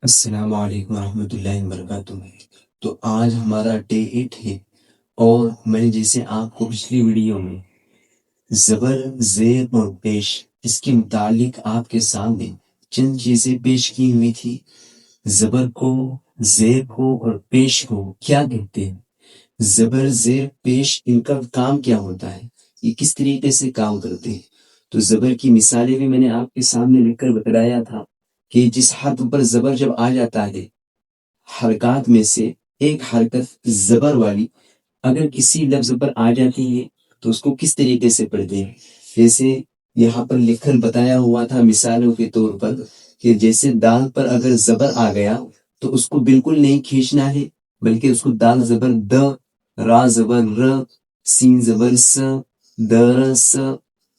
السلام علیکم ورحمۃ اللہ وبرکاتہ۔ تو آج ہمارا ڈے 8 ہے، اور میں نے جیسے آپ کو پچھلی ویڈیو میں زبر، زیر اور پیش اس کے متعلق آپ کے سامنے چند چیزیں پیش کی ہوئی تھی۔ زبر کو، زیر کو اور پیش کو کیا کہتے ہیں، زبر، زیر، پیش، ان کا کام کیا ہوتا ہے، یہ کس طریقے سے کام کرتے ہیں۔ تو زبر کی مثالیں بھی میں نے آپ کے سامنے لکھ کر بتلایا تھا کہ جس حرف پر زبر جب آ جاتا ہے، حرکات میں سے ایک حرکت زبر والی اگر کسی لفظ پر آ جاتی ہے تو اس کو کس طریقے سے پڑھتے ہیں۔ جیسے یہاں پر لکھ کر بتایا ہوا تھا مثالوں کے طور پر کہ جیسے دال پر اگر زبر آ گیا تو اس کو بالکل نہیں کھینچنا ہے، بلکہ اس کو دال زبر د، را زبر ر، سین زبر س، در س،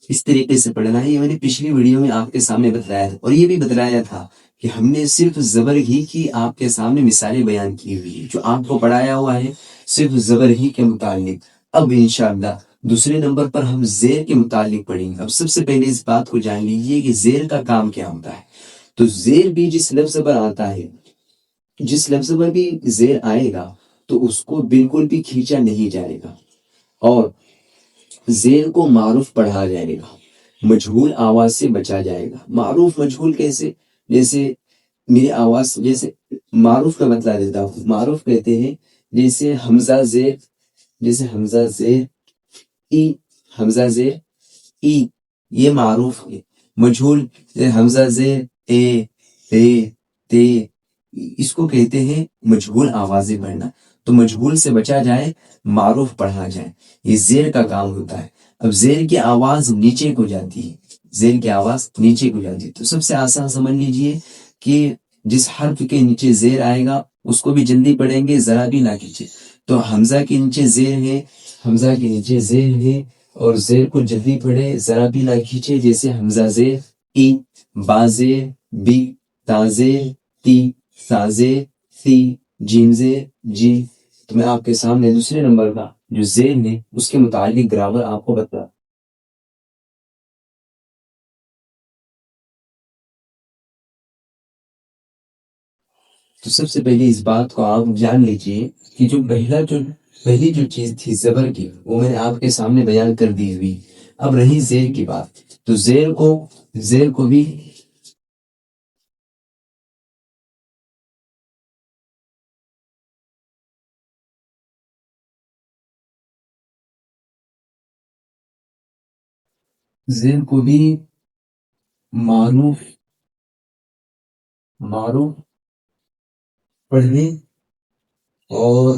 اس طریقے سے پڑھنا ہے۔ یہ میں نے پچھلی ویڈیو میں آپ کے سامنے بتلایا تھا، اور یہ بھی بتلایا تھا کہ ہم نے صرف زبر ہی کی آپ کے سامنے مثالیں بیان کی ہوئی ہے، جو آپ کو پڑھایا ہوا ہے صرف زبر ہی کے متعلق۔ اب انشاءاللہ دوسرے نمبر پر ہم زیر کے متعلق پڑھیں گے۔ اب سب سے پہلے اس بات کو جان لیجیے کہ زیر کا کام کیا ہوتا ہے۔ تو زیر بھی جس لفظ پر آتا ہے، جس لفظ پر بھی زیر آئے گا تو اس کو بالکل بھی کھینچا نہیں جائے گا، اور زیر کو معروف پڑھا جائے گا، مجہول آواز سے بچا جائے گا۔ معروف مجہول کیسے؟ جیسے میری آواز، جیسے معروف کا مطلب دیتا ہوں، معروف کہتے ہیں جیسے حمزہ زیر، جیسے حمزہ زیر ای، حمزہ زیر ای، یہ معروف ہے۔ مجہول جیسے حمزہ زیر اے، اے، تے، اس کو کہتے ہیں مجہول آوازیں پڑھنا۔ تو مجہول سے بچا جائے، معروف پڑھا جائے، یہ زیر کا کام ہوتا ہے۔ اب زیر کی آواز نیچے کو جاتی ہے، زیر کی آواز نیچے کو جاتی ہے۔ تو سب سے آسان سمجھ لیجئے کہ جس حرف کے نیچے زیر آئے گا اس کو بھی جلدی پڑھیں گے، ذرا بھی نہ کھینچے۔ تو حمزہ کے نیچے زیر ہے، حمزہ کے نیچے زیر ہے، اور زیر کو جلدی پڑھے، ذرا بھی نہ کھینچے۔ جیسے حمزہ زیر ای، با زیر بی، تا زیر تی، سا زیر سی، جیم زیر جی۔ تو میں آپ کے سامنے دوسرے نمبر کا جو زیر ہے اس کے متعلق گرامر آپ کو بتا۔ تو سب سے پہلے اس بات کو آپ جان لیجئے کہ پہلی جو چیز تھی زبر کی، وہ میں نے آپ کے سامنے بیان کر دی ہوئی۔ اب رہی زیر کی بات، تو زیر کو بھی معروف پڑھنے اور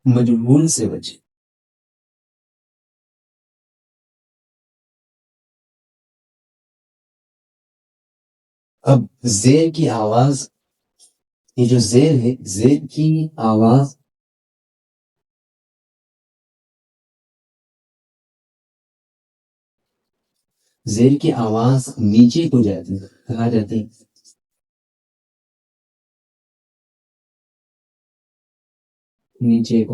مجہول سے بچے۔ اب زیر کی آواز، یہ جو زیر ہے، زیر کی آواز نیچے کو جاتی ہے، کہاں جاتی ہے؟ نیچے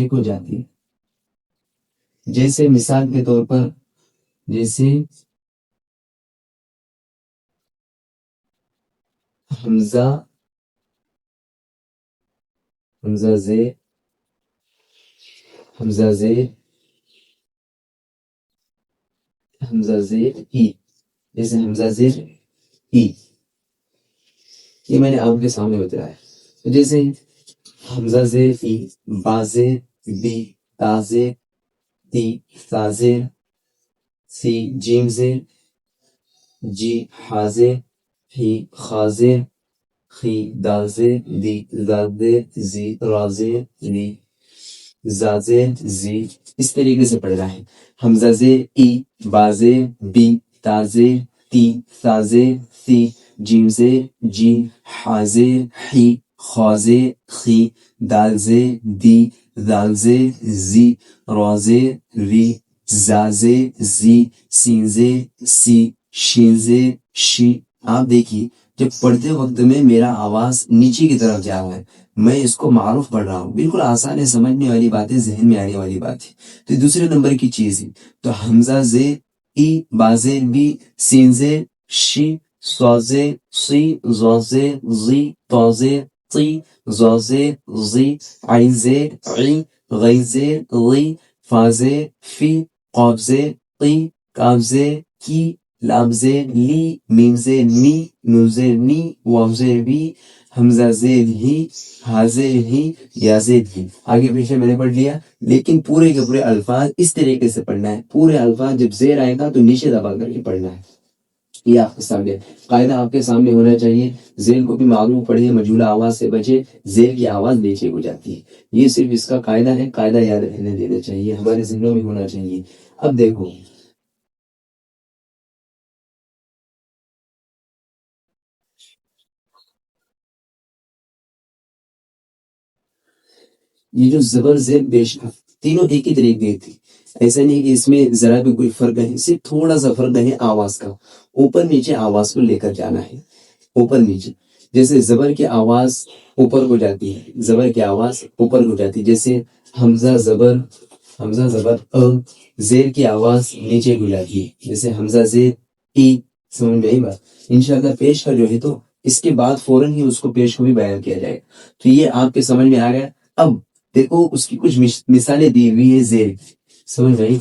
کو جاتی ہے۔ جیسے مثال کے طور پر، جیسے حمزہ زیر ای، جیسے حمزہ زیر ای، یہ میں نے آپ کے سامنے بتایا۔ جیسے حمزہ زیر ای، با زیر بی، تا زیر تی، سا زیر سی، جیم زیر جی، حا زیر ہی، خا زیر خی، دال زیر دی، زال زیر زی، را زیر لی، زا زیر زی، اس طریقے سے پڑھ رہا ہے۔ حمزہ زیر ای، با زیر بی، تا زیر تی، سا زیر سی، جیم زیر جی، حا زیر حی، خا زیر خی، دال زیر دی، زال زیر زی، را زیر ری، زا زیر زی، سین زیر سی، شین زیر شی۔ آپ دیکھیے جب پڑھتے وقت میں میرا آواز نیچے کی طرف جا رہا ہے، میں اس کو معروف پڑھ رہا ہوں، بالکل آسان ہے، سمجھنے والی بات ہے، ذہن میں آنے والی بات ہے۔ تو دوسرے نمبر کی چیز ہے، تو حمزہ زیر ای، بازیر بی، سین زیر شی، صازیر سی، زازیر زی، طازیر طی، زازیر زی، عین زیر عی، غین زیر غی، فازیر فی، قاف زیر قی، کاف زیر کی، لام زیر لی، میم زیر می، نون زیر نی، واو زیر وی، حمزہ زیر ہی، ہا زیر ہی، یا زیر ہی۔ آگے پیچھے میں نے پڑھ لیا، لیکن پورے کے پورے الفاظ اس طریقے سے پڑھنا ہے۔ پورے الفاظ جب زیر آئے گا تو نیچے دبا کر کے پڑھنا ہے۔ یہ آپ کے سامنے قاعدہ آپ کے سامنے ہونا چاہیے۔ زیر کو بھی معروف پڑھے، مجھولہ آواز سے بچے، زیر کی آواز نیچے ہو جاتی ہے۔ یہ صرف اس کا قاعدہ ہے، قاعدہ یاد رہنے دینا چاہیے، ہمارے ذہنوں میں ہونا چاہیے۔ اب دیکھو، یہ جو زبر زیر پیش تینوں ایک ہی طریقے تھی، ایسا نہیں کہ اس میں ذرا بھی کوئی فرق ہے، صرف تھوڑا سا فرق ہے آواز کا، اوپر نیچے آواز کو لے کر جانا ہے، اوپر نیچے۔ جیسے زبر کی آواز اوپر کو جاتی ہے، زبر کی آواز اوپر کو جاتی ہے، جیسے حمزہ زبر، حمزہ زبر زیر کی آواز نیچے کو جاتی ہے، جیسے حمزہ زیر ای۔ سمجھ میں آئی بات؟ انشاءاللہ پیش کا جو ہے تو اس کے بعد فوراً ہی اس کو پیش کو بھی بیان کیا جائے، تو یہ آپ کے سمجھ میں آ گیا۔ اب دیکھو اس کی کچھ مثالیں دی ہوئی ہے زیر کی، سمجھ گئی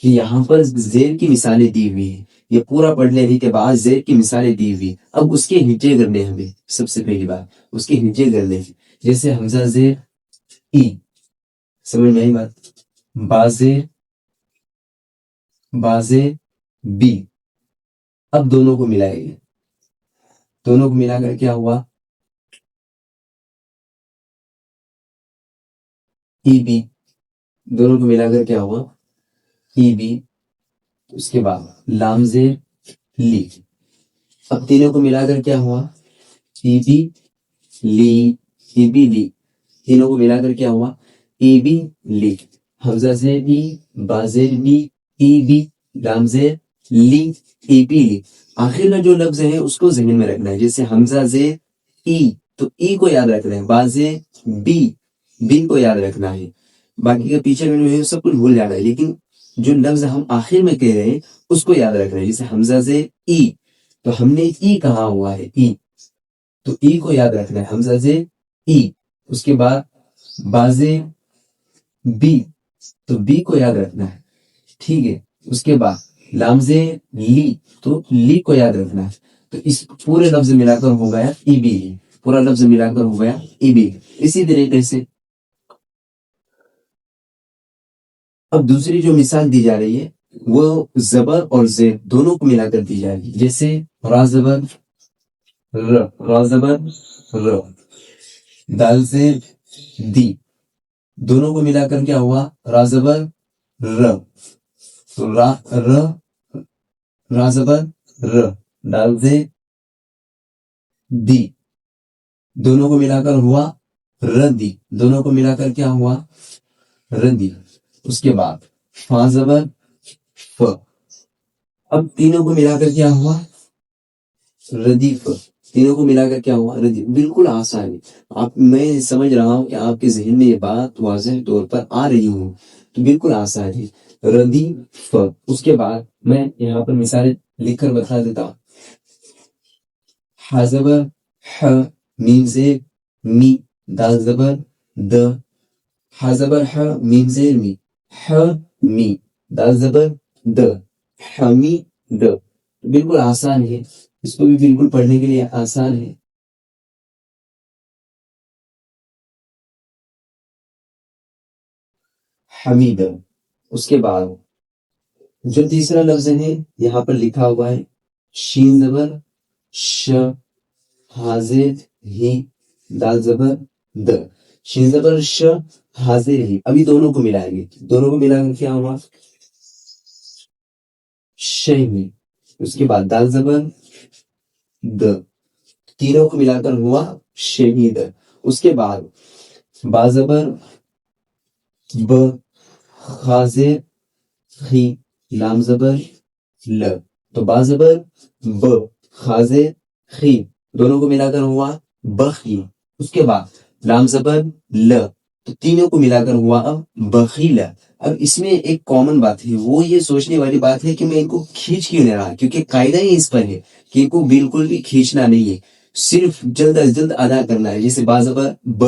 کہ یہاں پر زیر کی مثالیں دی ہوئی ہیں، یہ پورا پڑھ لینے کے بعد زیر کی مثالیں دی ہوئی، اب اس کے ہجے کرنے ہمیں، سب سے پہلی بات اس کے ہجے کرنے ہیں، جیسے حمزہ زیر ای، سمجھ میں آئی بات؟ بازیر، بازیر بی، اب دونوں کو ملائے گے، دونوں کو ملا کر کیا ہوا؟ ای بی، دونوں کو ملا کر کیا ہوا؟ E B. اس کے بعد لام زیر لی، اب تینوں کو ملا کر کیا ہوا؟ ای بی لی، ای بی لی، تینوں کو ملا کر کیا ہوا؟ ای بی لی۔ حمزہ زیر ای، با زیر بی، ای بی، لام زیر لی، ای بی لی۔ آخر کا جو لفظ ہے اس کو ذہن میں رکھنا ہے، جیسے حمزہ زیر ای، تو ای کو یاد رکھنا ہے، با زیر بی، بی کو یاد رکھنا ہے، باقی کا پیچھے میں جو ہے سب کچھ بھول جانا ہے، لیکن جو لفظ ہم آخر میں کہہ رہے ہیں اس کو یاد رکھنا ہے، جیسے حمزہ زیر ای، تو ہم نے ای کہا ہوا ہے، ای، تو ای کو یاد رکھنا ہے، حمزہ زیر ای۔ اس کے بعد بازے بی، تو بی کو یاد رکھنا ہے، ٹھیک ہے۔ اس کے بعد لام زیر لی، تو لی کو یاد رکھنا ہے، تو اس پورے لفظ ملا کر ہو گیا ای بی لی، پورا لفظ ملا کر ہو گیا ای بی۔ اسی طریقے سے اب دوسری جو مثال دی جا رہی ہے وہ زبر اور زیر دونوں کو ملا کر دی جا رہی ہے، جیسے را زبر ر، را زبر ر، دال زیر دی، دونوں کو ملا کر کیا ہوا؟ را زبر ر، تو را ر، را زبر ر، دال زیر دی، دونوں کو ملا کر ہوا ردی، دونوں کو ملا کر کیا ہوا؟ ردی۔ اس کے بعد فا زبر ف، اب تینوں کو ملا کر کیا ہوا؟ ردیف، تینوں کو ملا کر کیا ہوا؟ ردیف۔ بالکل آسان ہے، آپ، میں سمجھ رہا ہوں کہ آپ کے ذہن میں یہ بات واضح طور پر آ رہی ہوں، تو بالکل آسان ہے، ردیف۔ اس کے بعد میں یہاں پر مثالیں لکھ کر بتا دیتا ہوں، ح زبر ح، میم زیر می، دال زبر د، ح زبر ح، میم زیر می، ح می، دال زبر د، حمی د۔ بالکل آسان ہے، اس کو بھی بالکل پڑھنے کے لیے آسان ہے۔ حمید۔ اس کے بعد جو تیسرا لفظ ہے یہاں پر لکھا ہوا ہے شین زبر ش، حاضر ہی، دال زبر د، شین زبر ش، حاضر ہی۔ ابھی دونوں کو ملائیں گے، دونوں کو ملا کر کیا ہوا؟ شہمی۔ اس کے بعد دال زبر د، تینوں کو ملا کر ہوا شہید۔ اس کے بعد با زبر ب، خازر خی، لام زبر ل، تو با زبر ب، خازر خی، دونوں کو ملا کر ہوا بخی. اس کے بعد لام زبر ل، تو تینوں کو ملا کر ہوا اب بخیل. اب اس میں ایک کامن بات ہے، وہ یہ سوچنے والی بات ہے کہ میں ان کو کھینچ کیوں نہیں رہا، کیونکہ قاعدہ ہی اس پر ہے کہ ان کو بالکل بھی کھینچنا نہیں ہے، صرف جلد از جلد ادا کرنا ہے. جیسے با زبر ب،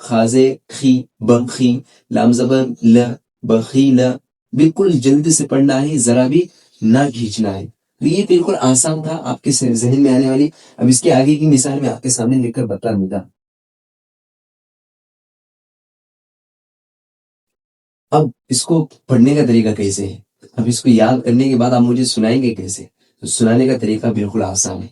خازے خی بخی، لام زبر ل بخیل. بالکل جلد سے پڑھنا ہے، ذرا بھی نہ کھینچنا ہے. تو یہ بالکل آسان تھا آپ کے ذہن میں آنے والی. اب اس کے آگے کی مثال میں آپ کے سامنے لکھ کر بتا دوں گا. اب اس کو پڑھنے کا طریقہ کیسے ہے، اب اس کو یاد کرنے کے بعد آپ مجھے سنائیں گے کیسے. تو سنانے کا طریقہ بالکل آسان ہے.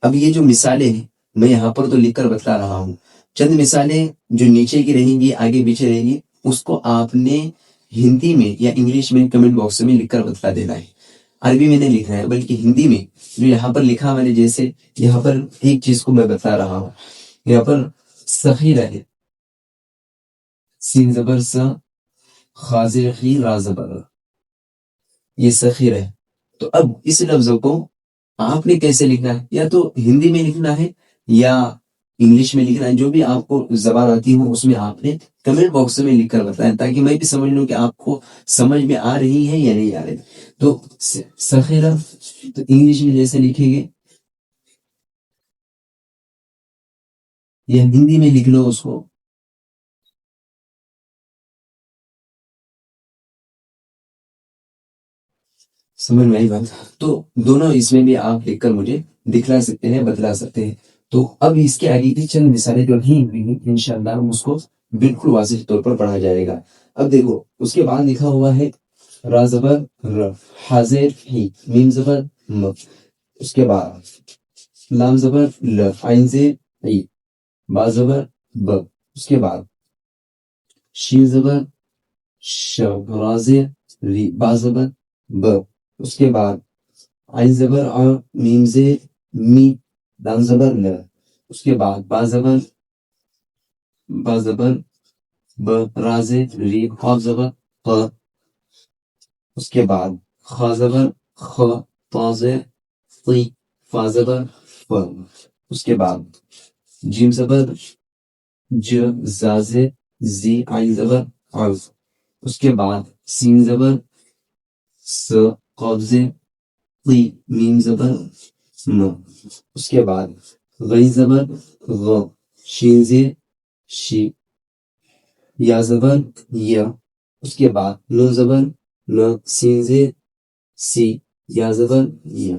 اب یہ جو مثالیں ہیں میں یہاں پر تو لکھ کر بتلا رہا ہوں، چند مثالیں جو نیچے کی رہیں گی آگے پیچھے رہیں گی، اس کو آپ نے ہندی میں یا انگلش میں کمنٹ باکس میں لکھ کر بتلا دینا ہے. عربی میں نہیں لکھنا ہے بلکہ ہندی میں جو یہاں پر لکھا میں نے. جیسے یہاں پر ایک چیز کو میں بتا رہا ہوں، یہاں پر سخی رہے، سین زبر سا، خازر خی را زبر، یہ سخیر ہے. تو اب اس لفظ کو آپ نے کیسے لکھنا ہے، یا تو ہندی میں لکھنا ہے یا انگلش میں لکھنا ہے، جو بھی آپ کو زبان آتی ہو اس میں آپ نے کمنٹ باکس میں لکھ کر بتائیں، تاکہ میں بھی سمجھ لوں کہ آپ کو سمجھ میں آ رہی ہے یا نہیں آ رہی. تو سخیرہ تو انگلش میں جیسے لکھیں گے یا ہندی میں لکھ لو اس کو. سمجھ میں آئی بات. تو دونوں اس میں بھی آپ لکھ کر مجھے دکھلا سکتے ہیں، بتلا سکتے ہیں. تو اب اس کے آگے کی چند مثالیں جو ہیں انشاءاللہ ہم اس کو بالکل واضح طور پر پڑھا جائے گا. اب دیکھو اس کے بعد لکھا ہوا ہے را زبر ر، حاضر ہی، میم زبر م. اس کے بعد لام زبر ل، عین زیر ای، با زبر ب. اس کے بعد شین زبر ش، را زیر ری، با زبر ب. اس کے بعد عین زبر آ، میم زیر می، لام زبر ل. اس کے بعد با زبر ب، را زیر ری، قاف زبر ق. اس کے بعد خا زبر خ، طا زیر طی، فا زبر ف. اس کے بعد جیم زبر ج، زا زیر زی، عین زبر عز. اس کے بعد سین زبر س، قاف زیر قی، میم زبر م. اس کے بعد غین زبر غ، شین زیر شی، یا زبر یا. اس کے بعد نون زبر ن، سین زیر سی، یا زبر یا.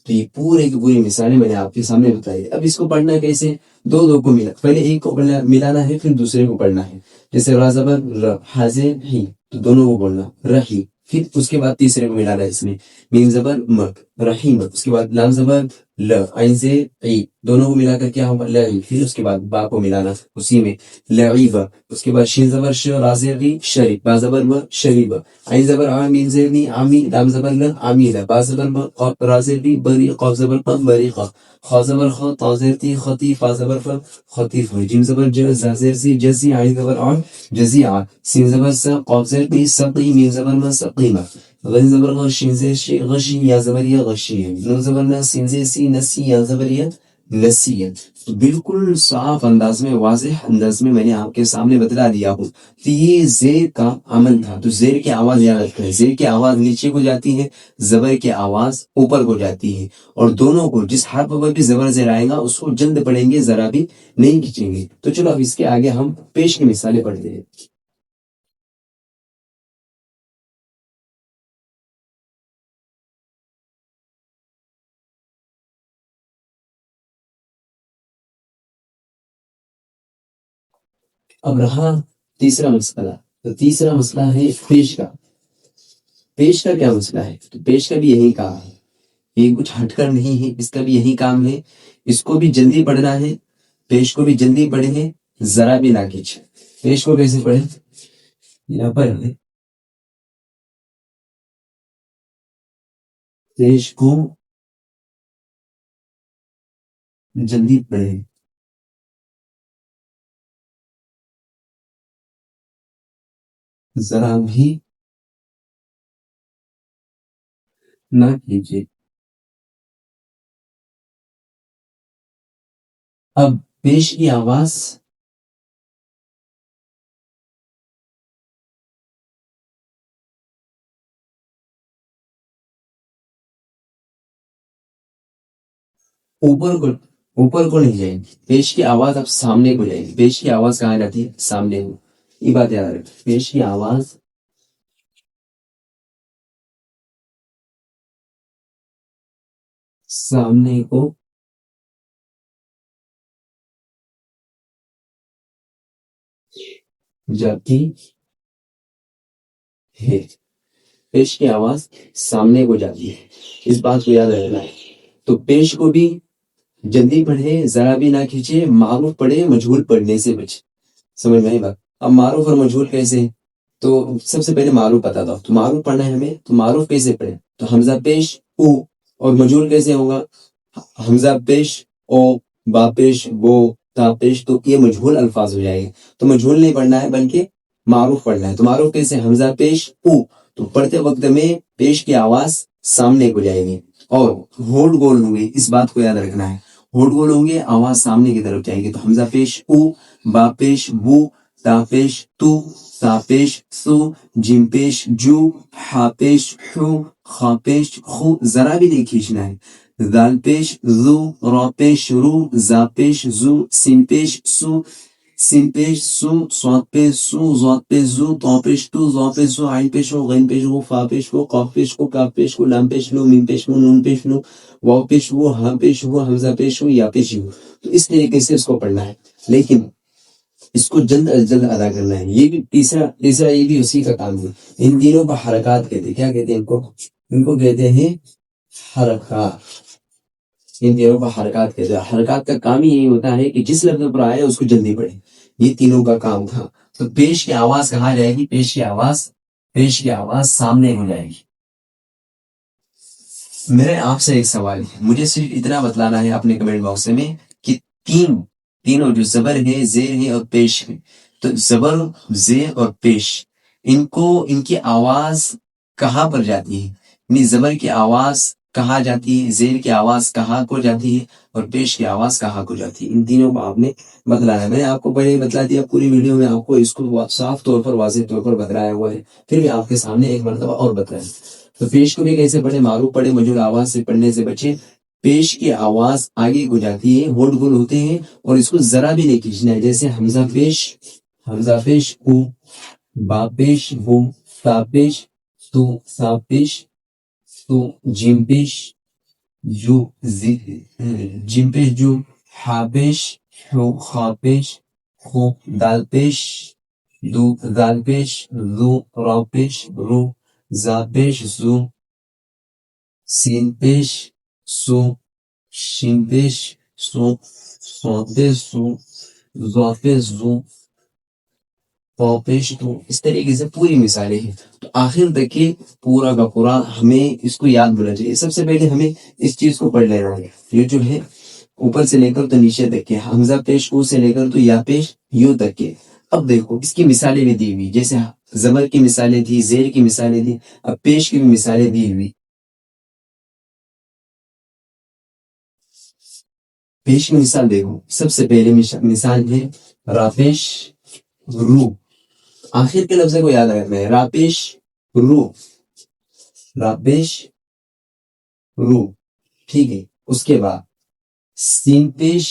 تو یہ پورے کی پوری مثالیں میں نے آپ کے سامنے بتائی. اب اس کو پڑھنا کیسے، دو دو کو ملا، پہلے ایک کو ملانا ہے پھر دوسرے کو پڑھنا ہے. جیسے را زبر ر، حاضر ہی، تو دونوں کو بولنا رہی. پھر اس کے بعد تیسرے کو ملانا ہے اس میں، میم زبر م، رحیم. اس کے بعد لام زبر ل، عین زیر ای، دونوں کو ملا کر کیا ہوگا لعی. پھر اس کے بعد با کو ملانا اسی میں لعیب. اس کے بعد شین زبر ش، را زیر ری، شریف، با زبر ب، شریب. عین زبر آ، میم زیر نی، عامی، لام زبر ل، عامیل، با زبر ب، را زیر ری، بری، قاف زبر ق، بریق، خا زبر خ، طا زیر تی، خطی، فا زبر ف، خطیف. جیم زبر ج، زا زیر زی، جزی، عین زبر آ، جزیع، سین زبر س، قاف زیر قی، سقی، میم زبر م، سقیمہ. غین زبر غ، شین زیر شی، غشی، یا زبر یا، غشی. نون زبر ن، سین زیر سی، نسی، یا زبر یا، نسی. بالکل صاف انداز میں، واضح انداز میں نے آپ کے سامنے بتلا دیا ہوں. تو یہ زیر کا عمل تھا. تو زیر کی آواز یاد رکھیں، زیر کی آواز نیچے کو جاتی ہے، زبر کی آواز اوپر کو جاتی ہے. اور دونوں کو جس حرف پر بھی زبر زیر آئے گا اس کو جلد پڑھیں گے، ذرا بھی نہیں کھینچیں گے. تو چلو اب اس کے آگے ہم پیش کی مثالیں پڑھتے ہیں. اب رہا تیسرا مسئلہ. تو تیسرا مسئلہ ہے پیش کا. پیش کا کیا مسئلہ ہے، تو پیش کا بھی یہی کام ہے، یہ کچھ ہٹ کر نہیں ہے، اس کا بھی یہی کام ہے. اس کو بھی جلدی پڑھنا ہے، پیش کو بھی جلدی پڑھیں ہے، ذرا بھی نہ کھینچیں. پیش کو کیسے پڑھیں، یہاں پر پیش کو جلدی پڑھیں، ذرا بھی نہ کھینچے. اب پیش کی آواز اوپر کو نہیں جائے گی، پیش کی آواز اب سامنے کو جائے گی. پیش کی آواز کہاں جاتی ہے؟ سامنے کو. یہ بات یاد رکھیں، پیش کی آواز سامنے کو جاتی ہے. پیش کی آواز سامنے کو جاتی ہے، اس بات کو یاد رکھنا ہے. تو پیش کو بھی جلدی پڑھے، ذرا بھی نہ کھینچے، معروف پڑھے، مجہول پڑھنے سے بچے. سمجھ میں آئی بات؟ اب معروف اور مجہول کیسے؟ تو سب سے پہلے معروف بتاتا ہوں. تو معروف پڑھنا ہے ہمیں، تو معروف کیسے پڑھیں؟ تو حمزہ پیش او. اور مجہول کیسے ہوگا؟ حمزہ پیش او، با پیش بو، تا پیش. تو یہ مجہول الفاظ ہو جائے گے. تو مجہول نہیں پڑھنا ہے بلکہ معروف پڑھنا ہے. تو معروف کیسے؟ حمزہ پیش او. تو پڑھتے وقت میں پیش کی آواز سامنے کو جائے گی اور ہولڈ گول ہوں گے، اس بات کو یاد رکھنا ہے. ہولڈ گول ہوں گے، آواز سامنے کی طرف جائے گی. تو حمزہ پیش او، با پیش بو، تا پیش تو، سا پیش سو، جیم پیش جو، ہا پیش حو، خا پیش خو. ذرا بھی نہیں کھینچنا ہے. دال پیش زو، را پیش رو، زا پیش زو، سین پیش سو، سین پیش سو، صاد پیش سو، ضاد پیش زو، طا پیش تو، ظا پیش زو، عین پیش ہو، غین پیش ہو، فا پیش ہو، قاف پیش ہو، کاف پیش ہو، لام پیش لو، میم پیش ہو، نون پیش لو، واو پیش ہو، ہا پیش ہو، حمزہ پیش ہو، یا پیش ہو. تو اس طریقے سے اس کو پڑھنا ہے. لیکن اس کو جلد از جلد ادا کرنا ہے. یہ بھی تیسرا یہ بھی اسی کا کام ہے. ان تینوں کو حرکات کہتے ہیں. کیا کہتے ہیں ان کو کہتے ہیں حرکات. ان تینوں کو حرکات کہتے ہیں. حرکات کا کام ہی یہی ہوتا ہے کہ جس لفظ پر آئے اس کو جلدی پڑھے. یہ تینوں کا کام تھا. تو پیش کی آواز کہاں جائے گی؟ پیش کی آواز سامنے ہو جائے گی. میرے آپ سے ایک سوال ہے، مجھے صرف اتنا بتلانا ہے اپنے کمنٹ باکس میں کہ تینوں جو زبر ہے، زیر ہے اور پیش ہے، تو زبر، زیر اور پیش، ان کی آواز کہاں پر جاتی ہے؟ یعنی زبر کی آواز کہاں جاتی ہے، زیر کی آواز کہاں کو جاتی ہے اور پیش کی آواز کہاں کو جاتی ہے. ان تینوں کو آپ نے بتلانا ہے. میں نے آپ کو پہلے بتلا دیا پوری ویڈیو میں، آپ کو اس کو صاف طور پر، واضح طور پر بتلایا ہوا ہے. پھر بھی آپ کے سامنے ایک مرتبہ اور بتلایا. تو پیش کو بھی کیسے پڑھے؟ معروف پڑھے، مجہول آواز سے پڑھنے سے بچے. پیش کی آواز آگے کو جاتی ہے، ہولڈ گول ہوتے ہیں اور اس کو ذرا بھی نہیں کھینچنا ہے. جیسے حمزہ پیش او، با پیش بو، تا پیش تو، سا پیش تو، جیم پیش جو، جیم پیش جو، ہا پیش ہو، خا پیش خو، دال پیش دو، دال پیش زو، را پیش رو، زا پیش زو، سین پیش سو، شین پیش سو، صاد پیش سو، ضا پیش زو، طا پیش تو. اس طریقے سے پوری مثالیں ہیں. تو آخر تک کے پورا کا پورا ہمیں اس کو یاد ہونا چاہیے. سب سے پہلے ہمیں اس چیز کو پڑھ لینا ہے. یہ جو ہے اوپر سے لے کر تو نیچے تک کے، حمزہ پیش او سے لے کر تو یا پیش یوں تک کے. اب دیکھو اس کی مثالیں بھی دی ہوئی، جیسے زبر کی مثالیں تھی، زیر کی مثالیں تھی، اب پیش کی بھی مثالیں دی ہوئی. پیش کی مثال دیکھو. سب سے پہلے مثال ہے را پیش رو. آخر کے لفظ کو یاد رکھنا ہے. را پیش رو، را پیش رو. ٹھیک ہے. اس کے بعد سین پیش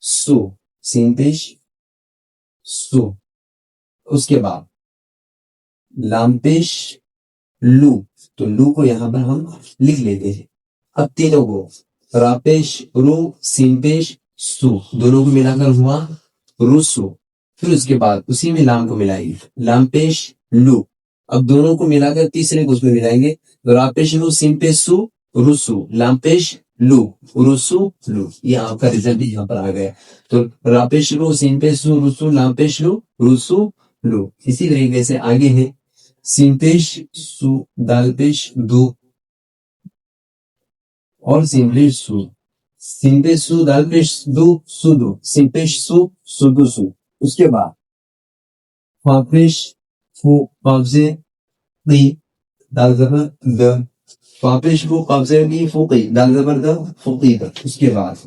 سو، سین پیش سو. اس کے بعد لام پیش لو. تو لو کو یہاں پر ہم لکھ لیتے ہیں. اب تینوں کو را پیش رو، سین پیش سو، دونوں کو ملا کر ہوا روسو. پھر اس کے بعد اسی میں لام کو ملائیں گے، لام پیش لو. اب دونوں کو ملا کر تیسرے کو اس میں ملائیں گے، را پیش لو، سین پیش سو، روسو، لام پیش لو، روسو لو. یہ آپ کا رزلٹ یہاں پر آ گیا. تو را پیش لو، سین پیش سو، روسو، لام پیش لو، روسو لو. اسی طریقے سے آگے ہے سین پیش سو، دال پیش دو اور سین پیش سو. سین پیش سو، دال پیش دو، سو دو، سین پیش سو، سو دو سو. اس کے بعد فا پیش فو، قابضے قی، دال زبر د. فا پیش فو، قابضے قی، فو قی، دال زبر د، فو قی د. اس کے بعد